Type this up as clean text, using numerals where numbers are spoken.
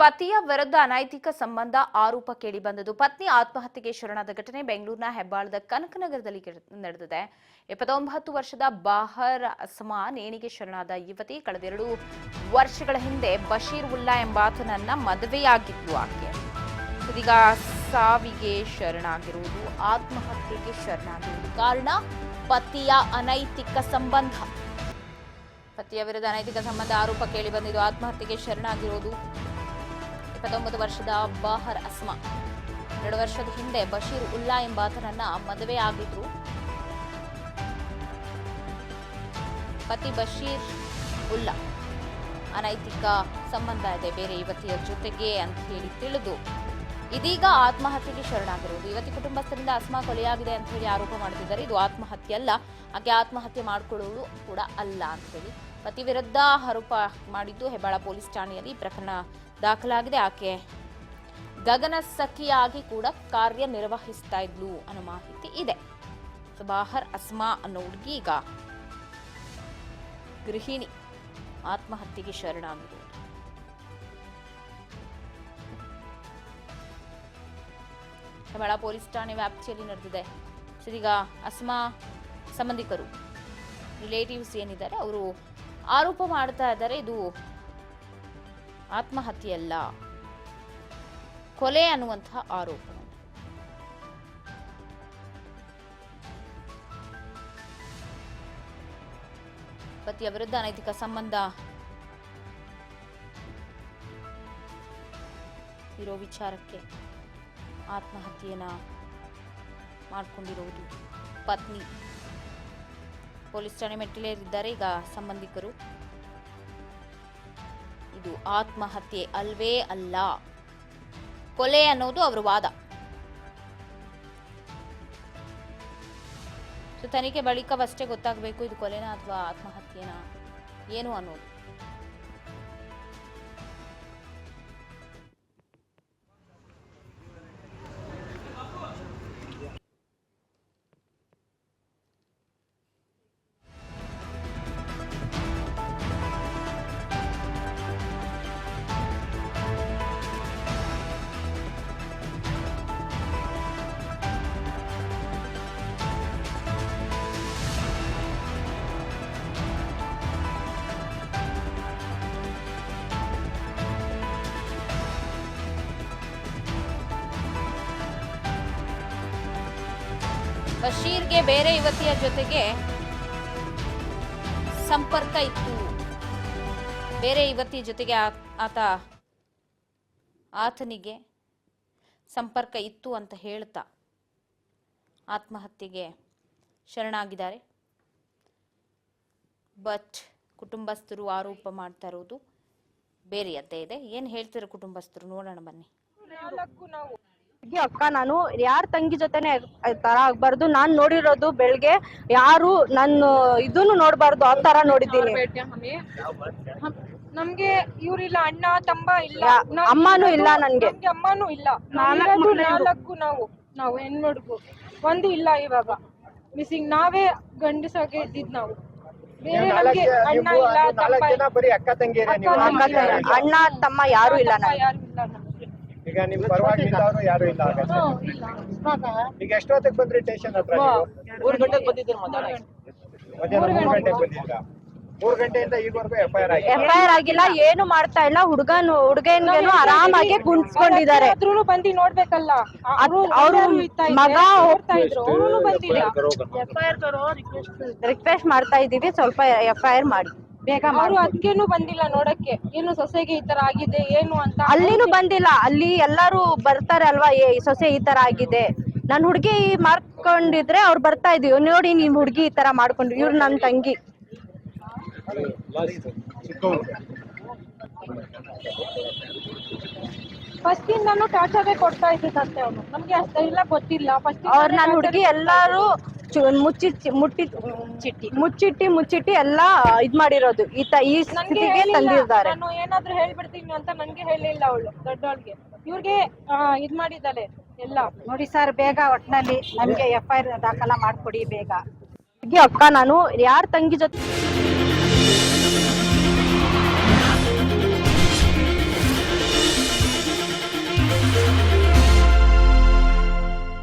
ಪತಿಯ ವಿರುದ್ಧ ಅನೈತಿಕ ಸಂಬಂಧ ಆರೋಪ ಕೇಳಿಬಂದದ್ದು. ಪತ್ನಿ ಆತ್ಮಹತ್ಯೆಗೆ ಶರಣಾದ ಘಟನೆ ಬೆಂಗಳೂರಿನ ಹೆಬ್ಬಾಳದ ಕನಕನಗರದಲ್ಲಿ ನಡೆದಿದೆ. 29 ವರ್ಷದ ಬಾಹರ್ ಅಸ್ಮಾ ನೇಣಿಗೆ ಶರಣಾದ ಯುವತಿ ಕಳೆದ 2 ವರ್ಷಗಳ ಹಿಂದೆ ಬಶೀರ್ ಉಲ್ಲಾ ಎಂಬಾತನನ್ನ ಮದುವೆಯಾಗಿದ್ಲು. ಆಕೆ ಇದೀಗ ಸಾವಿಗೆ ಶರಣಾಗಿರುವುದು, ಆತ್ಮಹತ್ಯೆಗೆ ಶರಣಾಗಿರುವುದು ಕಾರಣ ಪತಿಯ ಅನೈತಿಕ ಸಂಬಂಧ. ಪತಿಯ ವಿರುದ್ಧ ಅನೈತಿಕ ಸಂಬಂಧ ಆರೋಪ ಕೇಳಿಬಂದಿದ್ದು, ಆತ್ಮಹತ್ಯೆಗೆ ಶರಣಾಗಿರುವುದು 29 ವರ್ಷದ ಬಾಹರ್ ಅಸ್ಮಾ. 2 ವರ್ಷದ ಹಿಂದೆ ಬಶೀರ್ ಉಲ್ಲಾ ಎಂಬಾತನನ್ನ ಮದುವೆಯಾಗಿದ್ರು. ಪತಿ ಬಶೀರ್ ಉಲ್ಲಾ ಅನೈತಿಕ ಸಂಬಂಧ ಇದೆ ಬೇರೆ ಯುವತಿಯ ಜೊತೆಗೆ ಅಂತ ಹೇಳಿ ತಿಳಿದು ಇದೀಗ ಆತ್ಮಹತ್ಯೆಗೆ ಶರಣಾಗಿರುವುದು. ಯುವತಿ ಕುಟುಂಬಸ್ಥರಿಂದ ಅಸ್ಮಾ ಕೊಲೆಯಾಗಿದೆ ಅಂತ ಹೇಳಿ ಆರೋಪ ಮಾಡುತ್ತಿದ್ದಾರೆ. ಇದು ಆತ್ಮಹತ್ಯೆ ಅಲ್ಲ, ಆಕೆ ಆತ್ಮಹತ್ಯೆ ಮಾಡಿಕೊಳ್ಳುವುದು ಕೂಡ ಅಲ್ಲ ಅಂತ ಹೇಳಿ ಪತಿ ವಿರುದ್ಧ ಆರೋಪ ಮಾಡಿದ್ದು ಹೆಬ್ಬಾಳ ಪೊಲೀಸ್ ಠಾಣೆಯಲ್ಲಿ ಪ್ರಕರಣ ದಾಖಲಾಗಿದೆ. ಆಕೆ ಗಗನ ಸಖಿಯಾಗಿ ಕೂಡ ಕಾರ್ಯನಿರ್ವಹಿಸ್ತಾ ಇದ್ಲು ಅನ್ನೋ ಮಾಹಿತಿ ಇದೆ. ಬಾಹರ್ ಅಸ್ಮಾ ಅನ್ನೋ ಹುಡುಗಿ ಈಗ ಗೃಹಿಣಿ, ಆತ್ಮಹತ್ಯೆಗೆ ಶರಣಾಗಿರುವುದು. ಹೆಬ್ಬಾಳ ಪೊಲೀಸ್ ಠಾಣೆ ವ್ಯಾಪ್ತಿಯಲ್ಲಿ ನಡೆದಿದೆ. ಇದೀಗ ಅಸ್ಮಾ ಸಂಬಂಧಿಕರು, ರಿಲೇಟಿವ್ಸ್ ಏನಿದ್ದಾರೆ ಅವರು ಆರೋಪ ಮಾಡ್ತಾ ಇದ್ದಾರೆ, ಇದು ಆತ್ಮಹತ್ಯೆಯಲ್ಲ, ಕೊಲೆ ಅನ್ನುವಂತಹ ಆರೋಪ. ಪತಿಯ ವಿರುದ್ಧ ಅನೈತಿಕ ಸಂಬಂಧ ಇರೋ ವಿಚಾರಕ್ಕೆ ಆತ್ಮಹತ್ಯೆಯನ್ನ ಮಾಡಿಕೊಂಡಿರುವುದು ಪತ್ನಿ. ಪೊಲೀಸ್ ಠಾಣೆ ಮೆಟ್ಟಿಲೇರಿದ್ದಾರೆ ಈಗ ಸಂಬಂಧಿಕರು. ಇದು ಆತ್ಮಹತ್ಯೆ ಅಲ್ವೇ ಅಲ್ಲ, ಕೊಲೆ ಅನ್ನೋದು ಅವರ ವಾದ. ತನಿಖೆ ಬಳಿಕವಷ್ಟೇ ಗೊತ್ತಾಗಬೇಕು ಇದು ಕೊಲೆನಾ ಅಥವಾ ಆತ್ಮಹತ್ಯೆನಾ ಏನು ಅನ್ನೋದು. ಬಶೀರ್ಗೆ ಬೇರೆ ಯುವತಿಯ ಜೊತೆಗೆ ಸಂಪರ್ಕ ಇತ್ತು, ಬೇರೆ ಯುವತಿಯ ಜೊತೆಗೆ ಆತನಿಗೆ ಸಂಪರ್ಕ ಇತ್ತು ಅಂತ ಹೇಳ್ತಾ ಆತ್ಮಹತ್ಯೆಗೆ ಶರಣಾಗಿದ್ದಾರೆ. ಬಟ್ ಕುಟುಂಬಸ್ಥರು ಆರೋಪ ಮಾಡ್ತಾ ಇರೋದು ಬೇರೆಯದ್ದೇ ಇದೆ. ಏನ್ ಹೇಳ್ತಾರೆ ಕುಟುಂಬಸ್ಥರು ನೋಡೋಣ ಬನ್ನಿ. ಅಕ್ಕ, ನಾನು ಯಾರ ತಂಗಿ ಜೊತೆನೆ ತರ ಆಗ್ಬಾರ್ದು. ನಾನ್ ನೋಡಿರೋದು ಬೆಳಗ್ಗೆ ಯಾರು ನನ್ನ ಇದನ್ನು ನೋಡ್ಬಾರ್ದು, ಆ ತರ ನೋಡಿದ್ದೀನಿ. ನಮ್ಗೆ ಇವ್ರಿಲ್ಲ, ಅಣ್ಣ ತಮ್ಮ ಇಲ್ಲ, ಅಮ್ಮನೂ ಇಲ್ಲ, ನನ್ಗೆ ಅಮ್ಮನೂ ಇಲ್ಲ. 4 ನಾವು ಹೆಣ್ಮಡ್ಗು, ಒಂದು ಇಲ್ಲ. ಇವಾಗ ಮಿಸ್ಸಿಂಗ್ ನಾವೇ ಗಂಡಸಾಗೆ ಇದ್ದಿದ್. ನಾವು ಬೇರೆ ನಮ್ಗೆ ಅಣ್ಣ ಇಲ್ಲ, ಅಣ್ಣ ತಮ್ಮ ಯಾರು ಇಲ್ಲ. ಈಗ ನಿಮ್ ಪರವಾಗಿ ನಿಲ್ಲೋರು ಯಾರು ಇಲ್ಲ. ಈಗ ಎಷ್ಟೊತ್ತಿಗೆ ಬಂದ್ರಿ ಸ್ಟೇಷನ್ ಹತ್ರ? 3 ಗಂಟೆಗೆ ಬಂದಿದ್ದೀರಿ. ಮಧ್ಯಾಹ್ನ 3 ಗಂಟೆಗೆ ಬಂದಿದ್ದೀರಾ? 3 ಗಂಟೆಯಿಂದ ಈವರೆಗೂ ಎಫ್ಐಆರ್ ಆಗಿಲ್ಲ, ಏನು ಮಾಡ್ತಾ ಇಲ್ಲ. ಹುಡುಗನಿಗೇನು ಆರಾಮಾಗಿ ಕುಂತ್ಕೊಂಡಿದ್ದಾರೆ. ಬಂದು ನೋಡ್ಬೇಕಲ್ಲ, ಅವ್ರು ಮಗ ಹೋಗ್ತಾ ಇದ್ರು, ರಿಕ್ವೆಸ್ಟ್ ಮಾಡ್ತಾ ಇದೀವಿ, ಸ್ವಲ್ಪ ಎಫ್ಐಆರ್ ಮಾಡಿ ಬೇಗ. ಅವರು ಅದಕ್ಕೇನು ಬಂದಿಲ್ಲ ನೋಡಕ್ಕೆ, ಏನು ಸೊಸೆಗೆ ಈ ತರ ಆಗಿದೆ ಏನು ಅಂತ. ಅಲ್ಲಿನೂ ಬಂದಿಲ್ಲ. ಅಲ್ಲಿ ಎಲ್ಲಾರು ಬರ್ತಾರೆ ಅಲ್ವಾ, ಸೊಸೆ ಈ ತರ ಆಗಿದೆ, ನನ್ ಹುಡ್ಗಿ ಮಾಡ್ಕೊಂಡಿದ್ರೆ ಅವ್ರು ಬರ್ತಾ ಇದೀವಿ, ನೋಡಿ ನಿಮ್ ಹುಡ್ಗಿ ಈ ತರ ಮಾಡ್ಕೊಂಡ್ರು, ಇವ್ರು ನನ್ ತಂಗಿ. ಫಸ್ಟ್ ಇಂದಾನು ಟಾರ್ಚರೇ ಕೊಡ್ತಾ ಇದ್ದಂತೆ ಅವನು. ನಮ್ಗೆ ಅಷ್ಟೆಲ್ಲ ಗೊತ್ತಿಲ್ಲ. ಫಸ್ಟ್ ಅವ್ರ ನನ್ ಹುಡ್ಗಿ ಎಲ್ಲಾರು ಮುಚ್ಚಿಟ್ಟಿ ಎಲ್ಲ ಇದ್ ಮಾಡಿರೋದು, ಈ ಸ್ಥಿತಿಗೆ ತಂದಿದ್ದಾರೆ. ನಾನು ಏನಾದ್ರೂ ಹೇಳ್ಬಿಡ್ತೀನಿ ಅಂತ ನನ್ಗೆ ಹೇಳಿಲ್ಲ ಅವಳು, ದೊಡ್ಡವಳಿಗೆ. ಇವ್ರಿಗೆ ಇದ್ ಮಾಡಿದ್ದಾಳೆ ಎಲ್ಲ. ನೋಡಿ ಸರ್, ಬೇಗ ಒಟ್ನಲ್ಲಿ ನಮ್ಗೆ ಎಫ್ಐಆರ್ ದಾಖಲ ಮಾಡ್ಕೊಡಿ ಬೇಗ. ಅಕ್ಕ, ನಾನು ಯಾರ ತಂಗಿ ಜೊತೆ